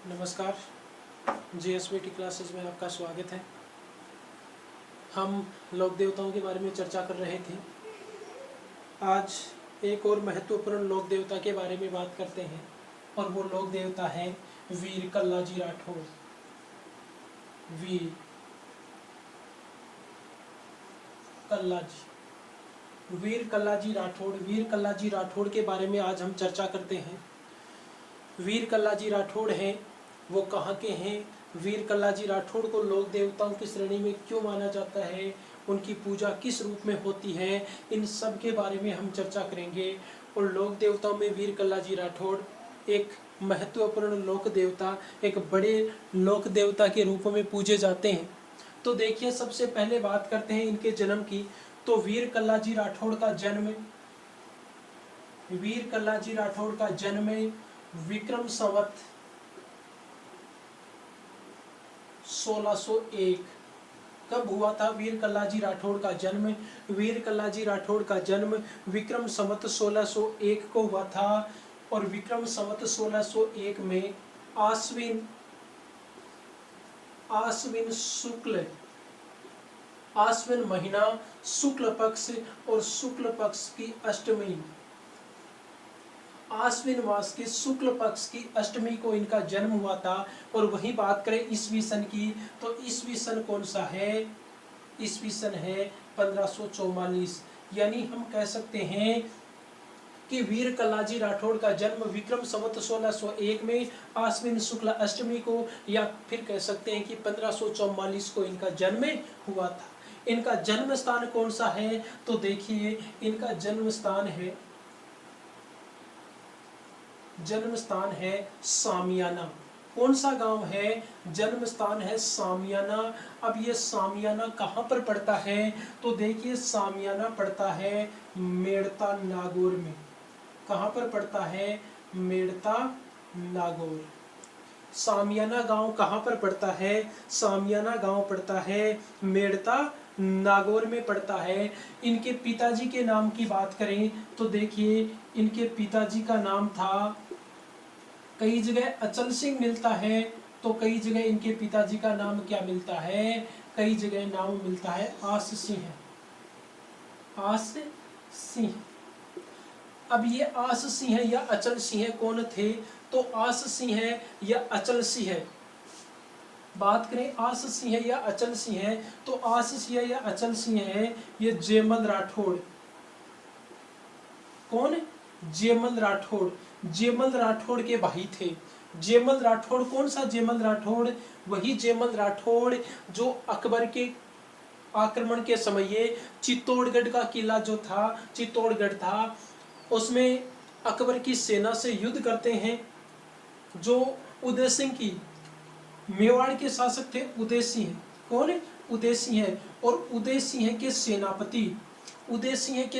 नमस्कार। जीएसबीटी क्लासेस में आपका स्वागत है। हम लोक देवताओं के बारे में चर्चा कर रहे थे। आज एक और महत्वपूर्ण लोक देवता के बारे में बात करते हैं और वो लोक देवता है वीर कल्लाजी राठौड़। वीर कल्लाजी वीर कल्लाजी राठौड़ वीर कल्लाजी राठौड़ के बारे में आज हम चर्चा करते हैं। वीर कल्लाजी राठौड़ हैं, वो कहाँ के हैं, वीर कल्लाजी राठौड़ को लोक देवताओं की श्रेणी में क्यों माना जाता है, उनकी पूजा किस रूप में होती है, इन सब के बारे में हम चर्चा करेंगे। और लोक देवताओं में वीर कल्लाजी राठौड़ एक महत्वपूर्ण लोक देवता, एक बड़े लोक देवता के रूप में पूजे जाते हैं। तो देखिए, सबसे पहले बात करते हैं इनके जन्म की। तो वीर कल्लाजी राठौड़ का जन्म विक्रम संवत 1601 कब हुआ था? वीर कल्लाजी राठौड़ का जन्म विक्रम संवत 1601 को हुआ था। और विक्रम संवत 1601 में आश्विन महीना शुक्ल पक्ष और शुक्ल पक्ष की अष्टमी, आश्विन मास के शुक्ल पक्ष की अष्टमी को इनका जन्म हुआ था। और वही बात करें ईस्वी सन की, तो ईस्वी सन कौन सा है? ईस्वी सन है 1544। यानी हम कह सकते हैं कि वीर कल्लाजी राठौड़ का जन्म विक्रम संवत 1601 में आश्विन शुक्ल अष्टमी को, या फिर कह सकते हैं कि 1544 को इनका जन्म हुआ था। इनका जन्म स्थान कौन सा है? तो देखिए, इनका जन्म स्थान है सामियाना। कौन सा गांव है? जन्म स्थान है सामियाना। अब ये सामियाना कहाँ पर पड़ता है? तो देखिए, सामियाना पड़ता है मेड़ता नागौर में। कहाँ पर पड़ता है? मेड़ता नागौर। सामियाना गांव कहाँ पर पड़ता है? सामियाना गांव पड़ता है मेड़ता नागौर में पड़ता है। इनके पिताजी के नाम की बात करें तो देखिए, इनके पिताजी का नाम था, कई जगह अचल सिंह मिलता है, तो कई जगह इनके पिताजी का नाम क्या मिलता है? कई जगह नाम मिलता है आस सिंह। अब ये आस सिंह या अचल सिंह कौन थे? तो आस सिंह या अचल सिंह, बात करें आस सिंह या अचल सिंह, तो आस सिंह या अचल सिंह है ये जेमल राठौड़। कौन? जेमल राठौड़ के भाई थे। जेमल राठौड़ कौन सा जेमल राठौड़? वही जेमल राठौड़ जो अकबर के आक्रमण के समय ये चित्तौड़गढ़ का किला जो था, चित्तौड़गढ़ था, उसमें अकबर की सेना से युद्ध करते हैं। जो उदय सिंह की, मेवाड़ के शासक थे उदय सिंह। कौन? उदय सिंह। और उदय सिंह के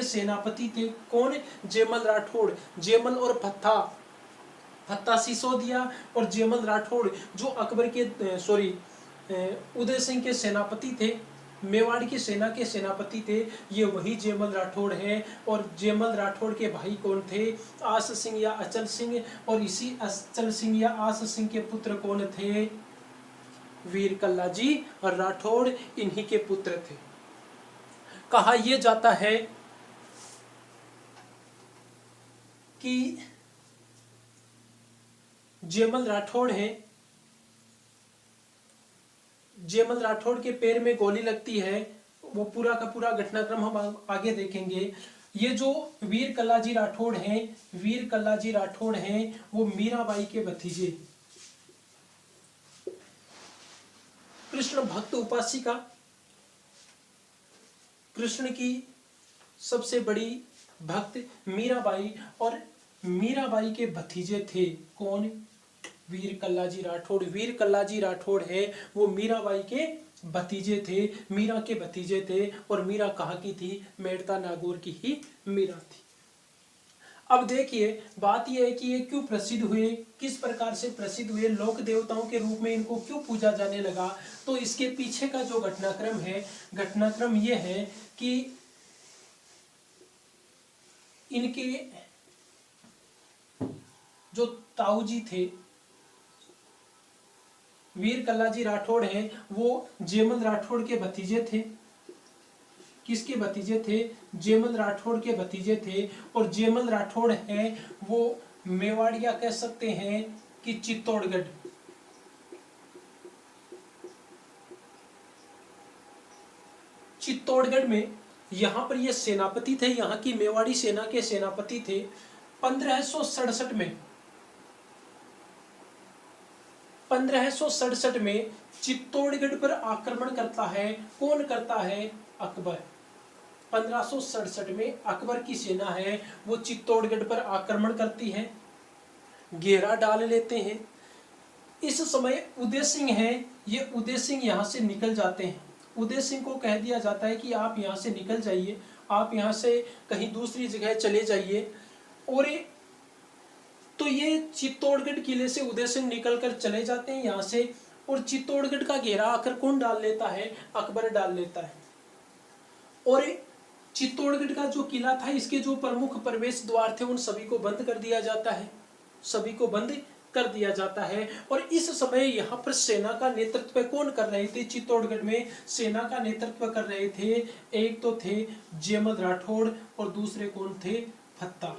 सेनापति थे कौन? जेमल राठौड़। जेमल और फत्ता सिसोदिया और जेमल राठौड़ जो अकबर के उदय सिंह के सेनापति थे, मेवाड़ की सेना के सेनापति थे, ये वही जेमल राठौड़ है। और जेमल राठौड़ के भाई कौन थे? आस सिंह या अचल सिंह। और इसी अचल सिंह या आस सिंह के पुत्र कौन थे? वीर कल्लाजी राठौड़, इन्हीं के पुत्र थे। कहा यह जाता है कि जेमल राठौड़ के पैर में गोली लगती है। वो पूरा का पूरा घटनाक्रम हम आगे देखेंगे। ये जो वीर कल्लाजी राठौड़ हैं, वो मीराबाई के भतीजे, कृष्ण भक्त उपासिका, कृष्ण की सबसे बड़ी भक्त मीराबाई, और मीराबाई के भतीजे थे कौन? वीर कल्लाजी राठौड़ है वो मीराबाई के भतीजे थे, मीरा के भतीजे थे। और मीरा कहाँ की थी? मेड़ता नागौर की ही मीरा थी। अब देखिए, बात यह है कि ये क्यों प्रसिद्ध हुए, किस प्रकार से प्रसिद्ध हुए, लोक देवताओं के रूप में इनको क्यों पूजा जाने लगा। तो इसके पीछे का जो घटनाक्रम ये है कि इनके जो ताऊ जी थे, वीर कल्लाजी राठौड़ हैं वो जेमल राठौड़ के भतीजे थे। किसके भतीजे थे? जेमल राठौड़ के भतीजे थे। और जेमल राठौड़ हैं वो मेवाड़िया कह सकते हैं कि चित्तौड़गढ़, चित्तौड़गढ़ में यहाँ पर ये सेनापति थे, यहाँ की मेवाड़ी सेना के सेनापति थे। 1567 में 1567 में चित्तौड़गढ़ पर आक्रमण करता है। कौन करता है? अकबर। 1567 में अकबर की सेना है वो चित्तौड़गढ़ पर आक्रमण करती है, घेरा डाल लेते हैं। इस समय उदय सिंह है, ये उदय सिंह यहाँ से निकल जाते हैं। उदय सिंह को कह दिया जाता है कि आप यहाँ से निकल जाइए, आप यहाँ से कहीं दूसरी जगह चले जाइए। और तो ये चित्तौड़गढ़ किले से उदय सिंह निकलकर चले जाते हैं यहाँ से। और चित्तौड़गढ़ का घेरा आकर कौन डाल लेता है? अकबर डाल लेता है। और चित्तौड़गढ़ का जो किला था, इसके जो प्रमुख प्रवेश द्वार थे उन सभी को बंद कर दिया जाता है, सभी को बंद कर दिया जाता है। और इस समय यहाँ पर सेना का नेतृत्व कौन कर रहे थे? चित्तौड़गढ़ में सेना का नेतृत्व कर रहे थे, एक तो थे जेमल राठौड़ और दूसरे कौन थे? फत्ता।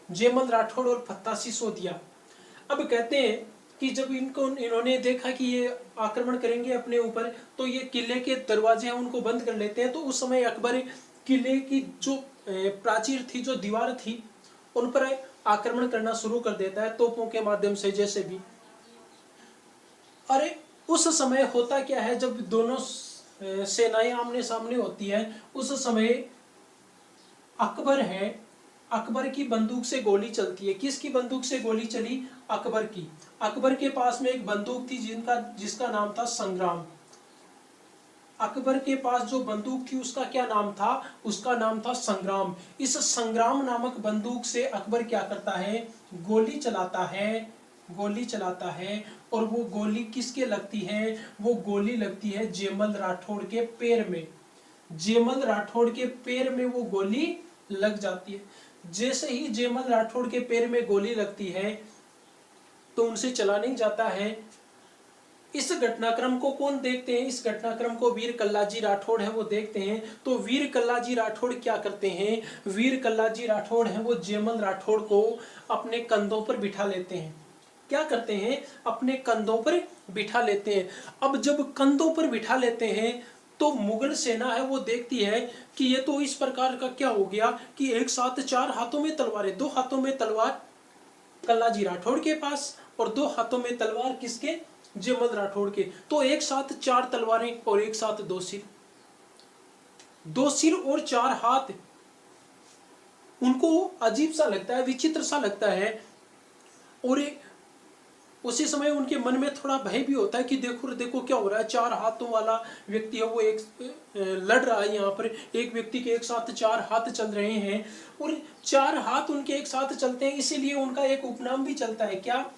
जेमल राठौड़ और फत्ता सिसोदिया। अब कहते हैं कि जब इन्होंने देखा कि ये आक्रमण करेंगे अपने ऊपर, तो ये किले के दरवाजे हैं उनको बंद कर लेते हैं। तो उस समय अकबर किले की जो प्राचीर थी, जो दीवार थी, उन पर आक्रमण करना शुरू कर देता है तोपों के माध्यम से, जैसे भी। अरे उस समय होता क्या है, जब दोनों सेनाएं आमने सामने होती है, उस समय अकबर है, अकबर की बंदूक से गोली चलती है। किसकी बंदूक से गोली चली? अकबर की। अकबर के पास में एक बंदूक थी जिसका नाम था संग्राम। अकबर के पास जो बंदूक थी उसका क्या नाम था? उसका नाम था संग्राम। इस संग्राम नामक बंदूक से अकबर क्या करता है? गोली चलाता है, गोली चलाता है। और वो गोली किसके लगती है? वो गोली लगती है जेमल राठौड़ के पैर में। जेमल राठौड़ के पैर में वो गोली लग जाती है। जैसे ही जेमल राठौड़ के पैर में गोली लगती है तो उनसे चला नहीं जाता है। इस घटनाक्रम को कौन देखते हैं? इस घटनाक्रम को वीर कल्लाजी राठौड़ है वो देखते हैं। तो वीर कल्लाजी राठौड़ क्या करते हैं? वीर कल्लाजी राठौड़ है वो जेमल राठौड़ को अपने कंधों पर बिठा लेते हैं। क्या करते हैं? अपने कंधों पर बिठा लेते हैं। अब जब कंधों पर बिठा लेते हैं तो मुगल सेना है वो देखती है कि ये तो इस प्रकार का क्या हो गया कि एक साथ चार हाथों में तलवारें, दो हाथों में तलवार कल्लाजी राठौड़ के पास और दो हाथों में तलवार किसके? जेमल राठौड़ के। तो एक साथ चार तलवारें और एक साथ दो सिर, दो सिर और चार हाथ। उनको अजीब सा लगता है, विचित्र सा लगता है। और उसी समय उनके मन में थोड़ा भय भी होता है कि देखो देखो क्या हो रहा है, चार हाथों वाला व्यक्ति है वो एक लड़ रहा है। यहाँ पर एक व्यक्ति के एक साथ चार हाथ चल रहे हैं और चार हाथ उनके एक साथ चलते हैं, इसीलिए उनका एक उपनाम भी चलता है। क्या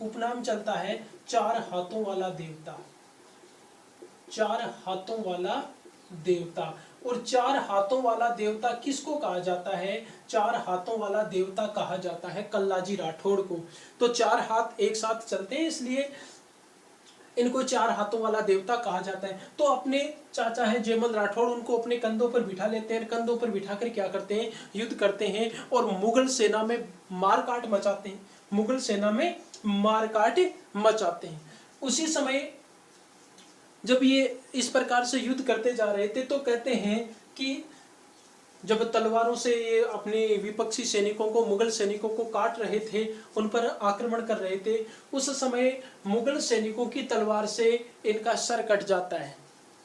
उपनाम चलता है? चार हाथों वाला देवता। चार हाथों वाला देवता। और चार हाथों वाला देवता किसको कहा जाता है? चार हाथों वाला देवता कहा जाता है कल्लाजी राठौड़ को। तो चार हाथ एक साथ चलते हैं इसलिए इनको चार हाथों वाला देवता कहा जाता है। तो अपने चाचा है जेमल राठौड़, उनको अपने कंधों पर बिठा लेते हैं। कंधों पर बिठाकर क्या करते हैं? युद्ध करते हैं और मुगल सेना में मारकाट मचाते हैं। मुगल सेना में मारकाट मचाते हैं। उसी समय जब ये इस प्रकार से युद्ध करते जा रहे थे तो कहते हैं कि जब तलवारों से ये अपने विपक्षी सैनिकों को, मुगल सैनिकों को काट रहे थे, उन पर आक्रमण कर रहे थे, उस समय मुगल सैनिकों की तलवार से इनका सर कट जाता है।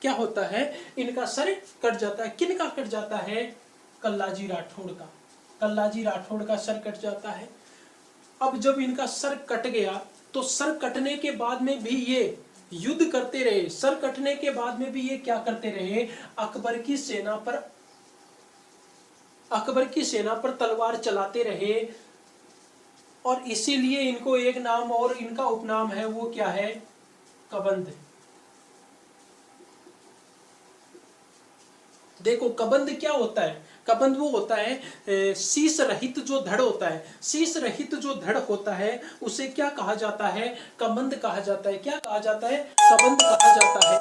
क्या होता है? इनका सर कट जाता है। किन का कट जाता है? कल्लाजी राठौड़ का। कल्लाजी राठौड़ का सर कट जाता है। अब जब इनका सर कट गया तो सर कटने के बाद में भी ये युद्ध करते रहे। सर कटने के बाद में भी ये क्या करते रहे? अकबर की सेना पर तलवार चलाते रहे। और इसीलिए इनको एक नाम और इनका उपनाम है, वो क्या है? कबंध। देखो कबंध क्या होता है, कबंध वो होता है शीश रहित जो धड़ होता है, शीश रहित जो धड़ होता है उसे क्या कहा जाता है, कबंध कहा जाता है। क्या कहा जाता है, कबंध कहा जाता है।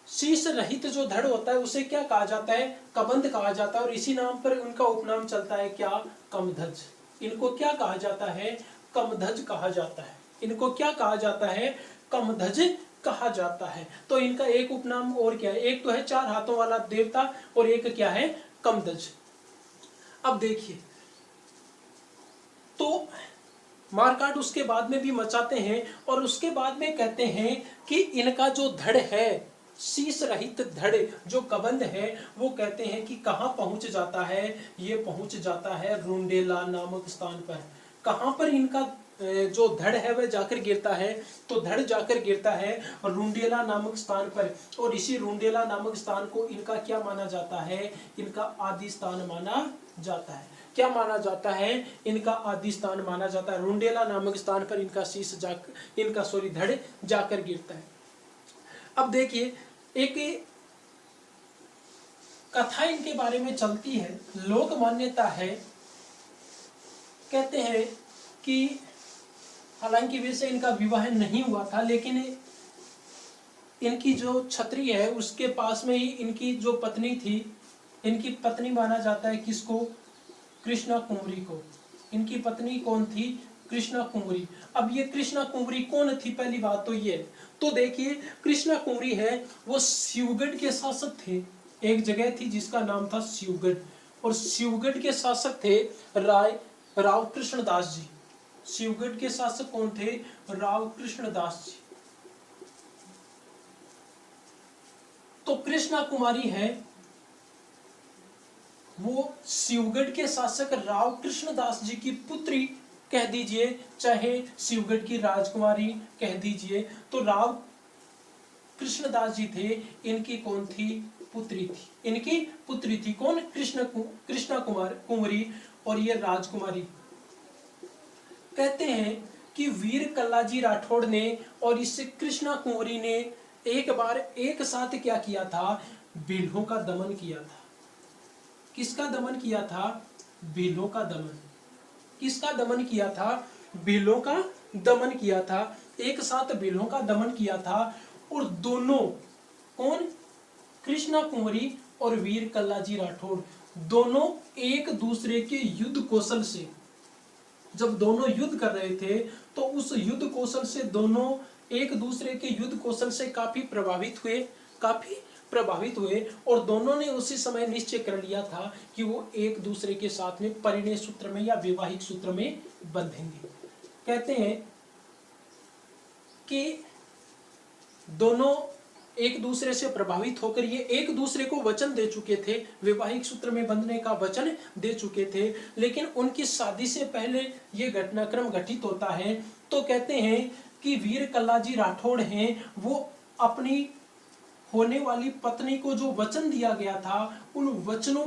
शीश रहित जो धड़ होता है उसे क्या कहा जाता है, कबंध कहा जाता है। और इसी नाम पर उनका उपनाम चलता है क्या, कमधज। इनको क्या कहा जाता है, कमधज कहा जाता है। इनको क्या कहा जाता है, कमधज कहा जाता है। तो इनका एक उपनाम और क्या है, एक तो है 4 हाथों वाला देवता और एक क्या है, कमधज। अब देखिए तो मारकाट उसके बाद में भी मचाते हैं और उसके बाद में कहते हैं कि इनका जो धड़ है, शीश रहित धड़ जो कबंध है, वो कहते हैं कि कहाँ पहुंच जाता है, ये पहुंच जाता है रुंडेला नामक स्थान पर। कहाँ पर इनका जो धड़ है वह जाकर गिरता है, तो धड़ जाकर गिरता है रुंडेला नामक स्थान पर। और इसी रुंडेला नामक स्थान को इनका क्या माना जाता है, इनका आदि स्थान माना जाता है। क्या माना जाता है, इनका आदि स्थान माना जाता है। रुंडेला नामक स्थान पर इनका शीश जाकर, इनका सॉरी धड़ जाकर गिरता है। अब देखिए एक कथा इनके बारे में चलती है, लोक मान्यता है। कहते हैं कि हालांकि वैसे इनका विवाह नहीं हुआ था, लेकिन इनकी जो छत्री है उसके पास में ही इनकी जो पत्नी थी, इनकी पत्नी माना जाता है किसको, कृष्णा कुंवरी को। इनकी पत्नी कौन थी, कृष्णा कुंवरी। अब ये कृष्णा कुंवरी कौन थी, पहली बात तो ये, तो देखिए कृष्णा कुंवरी है वो शिवगढ़ के शासक थे। एक जगह थी जिसका नाम था शिवगढ़, और शिवगढ़ के शासक थे राव कृष्णदास जी। शिवगढ़ के शासक कौन थे, राव कृष्णदास जी। तो कृष्णा कुमारी है वो शिवगढ़ के शासक राव कृष्णदास जी की पुत्री कह दीजिए, चाहे शिवगढ़ की राजकुमारी कह दीजिए। तो राव कृष्णदास जी थे, इनकी कौन थी, पुत्री थी। इनकी पुत्री थी कौन, कृष्णा कुंवरी, और ये राजकुमारी। कहते हैं कि वीर कल्लाजी राठौड़ ने और इससे कृष्णा कुंवरी ने एक बार एक साथ क्या किया था, भीलों का दमन किया था। किसका दमन किया था, भीलों का दमन। किसका दमन किया था, भीलों का दमन किया था। एक साथ भीलों का दमन किया था। और दोनों कौन, कृष्णा कुंवरी और वीर कल्लाजी राठौड़, दोनों एक दूसरे के युद्ध कौशल से, जब दोनों युद्ध कर रहे थे तो उस युद्ध कौशल से दोनों एक दूसरे के युद्ध कौशल से काफी प्रभावित हुए और दोनों ने उसी समय निश्चय कर लिया था कि वो एक दूसरे के साथ में परिणय सूत्र में या वैवाहिक सूत्र में बंधेंगे। कहते हैं कि दोनों एक दूसरे से प्रभावित होकर ये एक दूसरे को वचन दे चुके थे, वैवाहिक सूत्र में बंधने का वचन दे चुके थे, लेकिन उनकी शादी से पहले ये घटनाक्रम घटित होता है। तो कहते हैं कि वीर कल्लाजी राठौड़ हैं वो अपनी होने वाली पत्नी को जो वचन दिया गया था, उन वचनों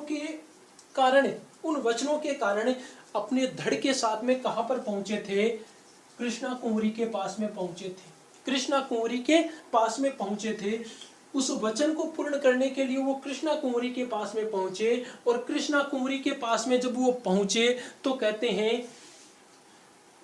के कारण अपने धड़ के साथ में कहां पर पहुंचे थे, कृष्णा कुंवरी के पास में पहुंचे थे। कृष्णा कुंवरी के पास में पहुंचे थे। उस वचन को पूर्ण करने के लिए वो कृष्णा कुंवरी के पास में पहुंचे, और कृष्णा कुंवरी के पास में जब वो पहुंचे तो कहते हैं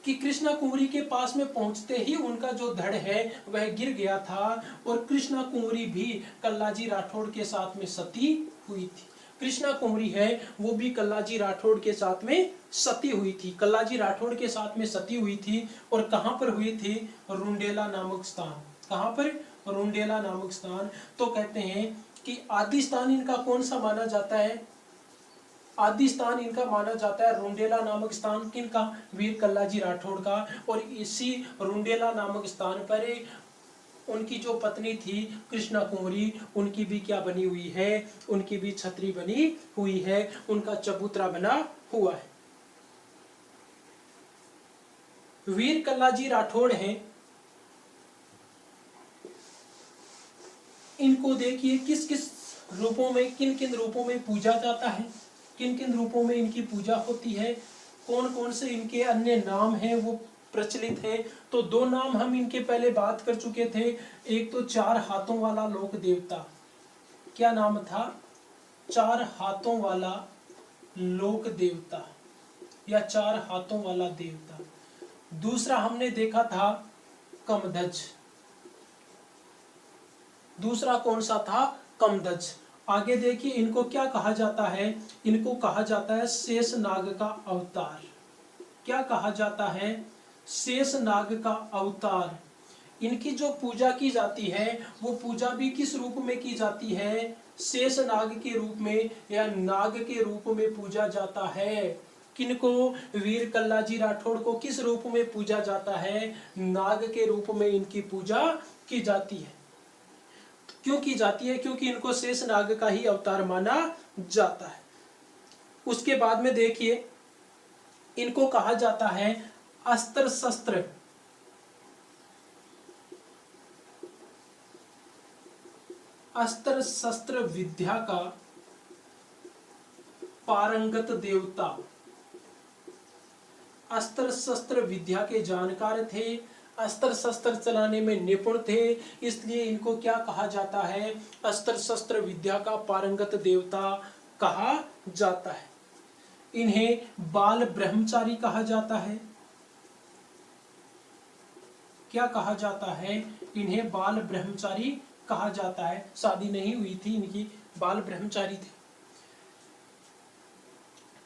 कि कृष्णा कुंवरी के पास में पहुंचते ही उनका जो धड़ है वह गिर गया था, और कृष्णा कुंवरी भी कल्लाजी राठौड़ के साथ में सती हुई थी। कृष्णा कुंवरी है वो भी कल्लाजी राठौड़ के साथ में सती हुई थी, कल्लाजी राठौड़ के साथ में सती हुई थी। और कहां पर हुई थी, रुंडेला नामक स्थान। कहां पर, रुंडेला नामक स्थान। तो कहते हैं कि आदि स्थान इनका कौन सा माना जाता है, आदि स्थान इनका माना जाता है रुंडेला नामक स्थान। किनका, वीर कल्लाजी राठौड़ का। और इसी रुंडेला नामक स्थान पर उनकी जो पत्नी थी कृष्णा कुंवरी, उनकी भी क्या बनी हुई है, उनकी भी छतरी बनी हुई है, उनका चबूतरा बना हुआ है। वीर कल्लाजी राठौड़ हैं, इनको देखिए किस किस रूपों में, किन किन रूपों में पूजा जाता है, किन किन रूपों में इनकी पूजा होती है, कौन कौन से इनके अन्य नाम हैं वो प्रचलित है। तो दो नाम हम इनके पहले बात कर चुके थे। एक तो 4 हाथों वाला लोक देवता, क्या नाम था? 4 हाथों वाला लोक देवता या 4 हाथों वाला देवता। दूसरा हमने देखा था कमधज। दूसरा कौन सा था? कमधज। आगे देखिए इनको क्या कहा जाता है? इनको कहा जाता है शेष नाग का अवतार। क्या कहा जाता है? शेष नाग का अवतार। इनकी जो पूजा की जाती है वो पूजा भी किस रूप में की जाती है? शेष नाग के रूप में या नाग के रूप में पूजा जाता है। किनको? वीर कल्लाजी राठौड़ को किस रूप में पूजा जाता है? नाग के रूप में इनकी पूजा की जाती है। क्यों की जाती है? क्योंकि इनको शेष नाग का ही अवतार माना जाता है। उसके बाद में देखिए इनको कहा जाता है अस्त्र शस्त्र, अस्त्र शस्त्र विद्या का पारंगत देवता। अस्त्र शस्त्र विद्या के जानकार थे, अस्त्र शस्त्र चलाने में निपुण थे, इसलिए इनको क्या कहा जाता है? अस्त्र शस्त्र विद्या का पारंगत देवता कहा जाता है। इन्हें बाल ब्रह्मचारी कहा जाता है। क्या कहा जाता है? इन्हें बाल ब्रह्मचारी कहा जाता है। शादी नहीं हुई थी इनकी, बाल ब्रह्मचारी थे।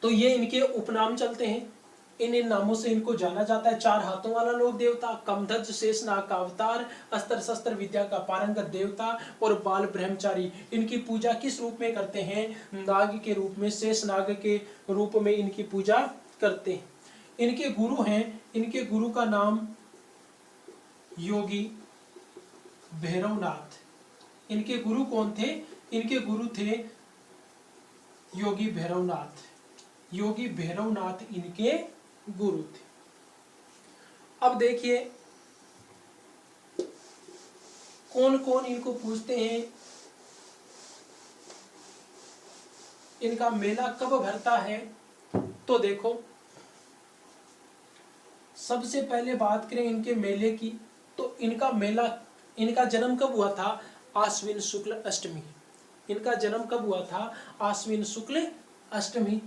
तो ये इनके उपनाम चलते हैं, इन नामों से इनको जाना जाता है। 4 हाथों वाला लोक देवता, कमधज शेषनाग का अवतार, अस्त्र शस्त्र विद्या का पारंगत देवता और बाल ब्रह्मचारी। इनकी पूजा किस रूप में करते हैं? नाग के रूप में, शेषनाग के रूप में इनकी पूजा करते हैं। इनके गुरु हैं, इनके गुरु का नाम योगी भैरवनाथ। इनके गुरु कौन थे? इनके गुरु थे योगी भैरवनाथ। योगी भैरवनाथ इनके गुरु थे। अब देखिए कौन कौन इनको पूजते हैं। इनका मेला कब भरता है? तो देखो सबसे पहले बात करें इनके मेले की, तो इनका मेला, इनका जन्म कब हुआ था? आश्विन शुक्ल अष्टमी। इनका जन्म कब हुआ था? आश्विन शुक्ल अष्टमी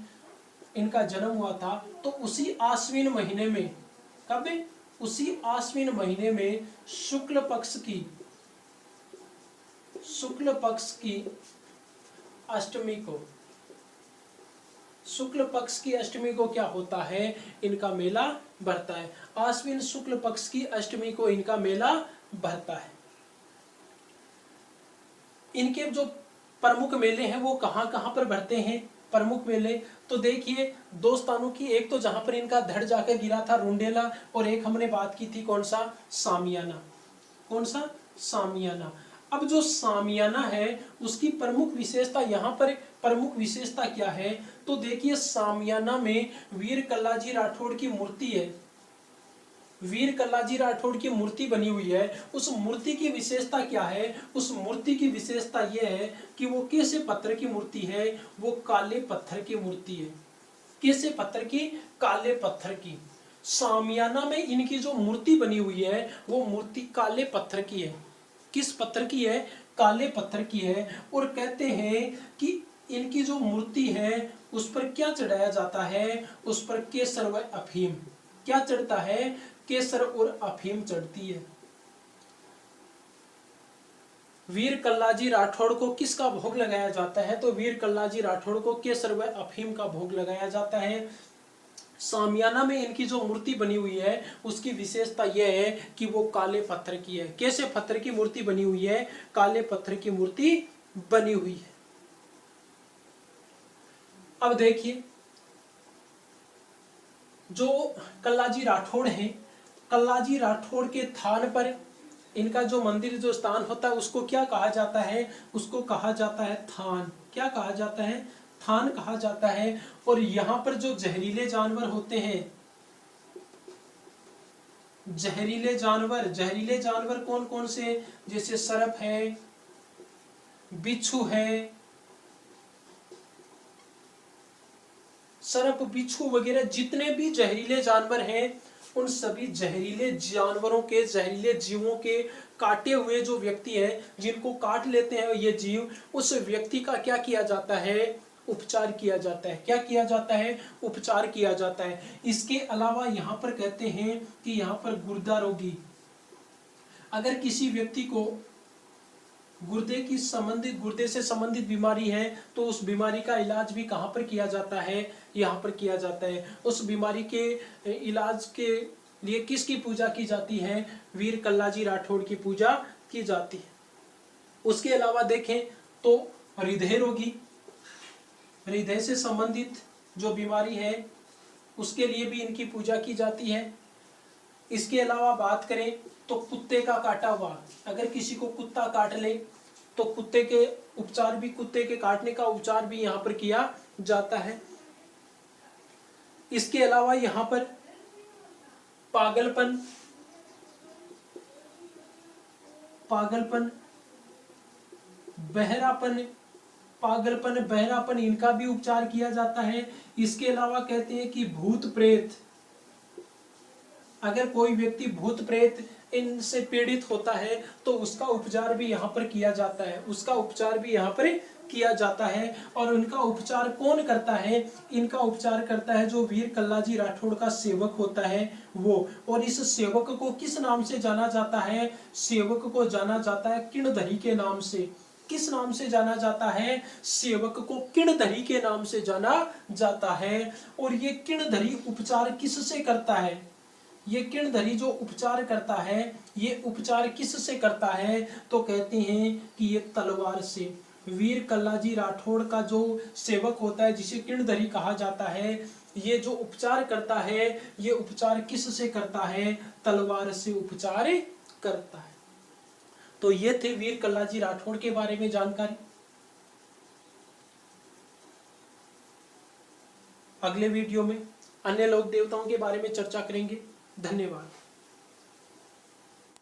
इनका जन्म हुआ था। तो उसी आश्विन महीने में, कब? उसी आश्विन महीने में शुक्ल पक्ष की अष्टमी को, शुक्ल पक्ष की अष्टमी को क्या होता है? इनका मेला भरता है। आश्विन शुक्ल पक्ष की अष्टमी को इनका मेला भरता है। इनके जो प्रमुख मेले हैं वो कहां कहां पर भरते हैं? प्रमुख मेले तो देखिए 2 स्थानों की, एक तो जहां पर इनका धड़ जाकर गिरा था रुंडेला, और एक हमने बात की थी कौन सा? सामियाना। कौन सा? सामियाना। अब जो सामियाना है उसकी प्रमुख विशेषता, यहाँ पर प्रमुख विशेषता क्या है? तो देखिए सामियाना में वीर कल्लाजी राठौड़ की मूर्ति है। वीर कल्लाजी राठौड़ की मूर्ति बनी हुई है। उस मूर्ति की विशेषता क्या है? उस मूर्ति की विशेषता यह है कि वो कैसे पत्थर की मूर्ति है? वो काले पत्थर की मूर्ति है। कैसे पत्थर की? काले पत्थर की। सामियाना में इनकी जो मूर्ति बनी हुई है वो मूर्ति काले पत्थर की है। किस पत्थर की है? काले पत्थर की है। और कहते हैं कि इनकी जो मूर्ति है उस पर क्या चढ़ाया जाता है? उस पर केसर व अफीम। क्या चढ़ता है? केसर और अफीम चढ़ती है। वीर कल्लाजी राठौड़ को किसका भोग लगाया जाता है? तो वीर कल्लाजी राठौड़ को केसर व अफीम का भोग लगाया जाता है। सामियाना में इनकी जो मूर्ति बनी हुई है उसकी विशेषता यह है कि वो काले पत्थर की है। कैसे पत्थर की मूर्ति बनी हुई है? काले पत्थर की मूर्ति बनी हुई है। अब देखिए जो कल्लाजी राठौड़ हैं, कल्लाजी राठौड़ के थान पर इनका जो मंदिर, जो स्थान होता है उसको क्या कहा जाता है? उसको कहा जाता है थान। क्या कहा जाता है? थान कहा जाता है। और यहाँ पर जो जहरीले जानवर होते हैं, जहरीले जानवर कौन कौन से? जैसे सर्प है, बिच्छू है, सर्प बिच्छू वगैरह जितने भी जहरीले जानवर हैं उन सभी जहरीले जानवरों के, जहरीले जीवों के काटे हुए जो व्यक्ति हैं, जिनको काट लेते हैं ये जीव, उस व्यक्ति का क्या किया जाता है? उपचार किया जाता है। क्या किया जाता है? उपचार किया जाता है। इसके अलावा यहाँ पर कहते हैं कि यहाँ पर गुर्दा रोगी, अगर किसी व्यक्ति को गुर्दे से संबंधित बीमारी है तो उस बीमारी का इलाज भी कहाँ पर किया जाता है? यहाँ पर किया जाता है। उस बीमारी के इलाज के लिए किसकी पूजा की जाती है? वीर कल्लाजी राठौड़ की पूजा की जाती है। उसके अलावा देखें तो हृदय रोगी, हृदय से संबंधित जो बीमारी है उसके लिए भी इनकी पूजा की जाती है। इसके अलावा बात करें तो कुत्ते का काटा हुआ, अगर किसी को कुत्ता काट ले तो कुत्ते के उपचार भी, कुत्ते के काटने का उपचार भी यहाँ पर किया जाता है। इसके अलावा यहाँ पर पागलपन, बहरापन इनका भी उपचार किया जाता है। इसके अलावा कहते हैं कि भूत प्रेत, अगर कोई व्यक्ति भूत प्रेत इनसे पीड़ित होता है तो उसका उपचार भी यहाँ पर किया जाता है, उसका उपचार भी यहाँ पर किया जाता है। और उनका उपचार कौन करता है? इनका उपचार करता है जो वीर कल्लाजी राठौड़ का सेवक होता है वो। और इस सेवक को किस नाम से जाना जाता है? सेवक को जाना जाता है किणधरी के नाम से। किस नाम से जाना जाता है? सेवक को किणधरी के नाम से जाना जाता है। और ये किणधरी उपचार किससे करता है? ये किणधरी जो उपचार करता है, ये उपचार किससे करता है? तो कहते हैं कि ये तलवार से। वीर कल्लाजी राठौड़ का जो सेवक होता है, जिसे किणधरी कहा जाता है, ये जो उपचार करता है, ये उपचार किससे करता है? तलवार से उपचार करता है। तो ये थे वीर कल्लाजी राठौड़ के बारे में जानकारी। अगले वीडियो में अन्य लोक देवताओं के बारे में चर्चा करेंगे। धन्यवाद।